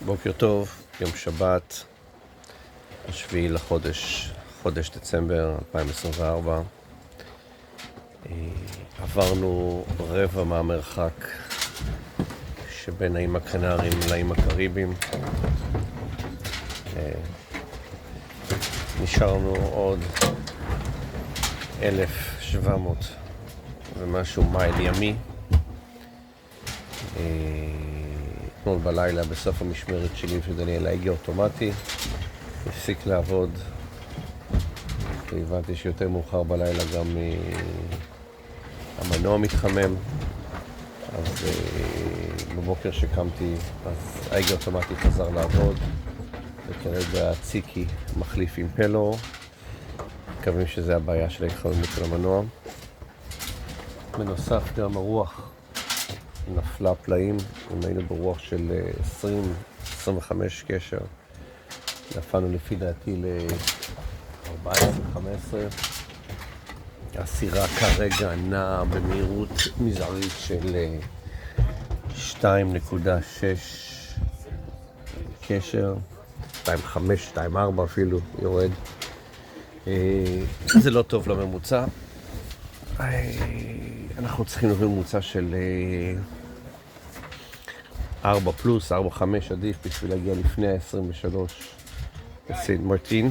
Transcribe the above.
בוקר טוב, יום שבת, 7 לחודש, חודש דצמבר 2024. עברנו רבע מהמרחק שבין האיים הקנריים לאיים הקריביים. נשארנו עוד 1,700 ומשהו מייל ימי. אתמול בלילה בסוף המשמרת שלי שדניאל ההגה אוטומטי הפסיק לעבוד, והבנתי שיותר מאוחר בלילה גם המנוע מתחמם. אז בבוקר שקמתי אז ההגה אוטומטי חזר לעבוד, וכרגע ציקי מחליף עם פלו. מקווים שזה הבעיה של ההתחממות של המנוע. בנוסף גם הרוח נפלה פלאים. אם היינו ברוח של 20-25 קשר, נפלנו לפי דעתי ל-14-15. הסירה כרגע נעה במהירות מזערית של 2.6 קשר, 2.5, 2.4 אפילו יורד. זה לא טוב לממוצע. אנחנו צריכים להביא ממוצע של 4 פלוס, 4-5 עדיף בשביל להגיע לפני ה-23 בסנט מרטין.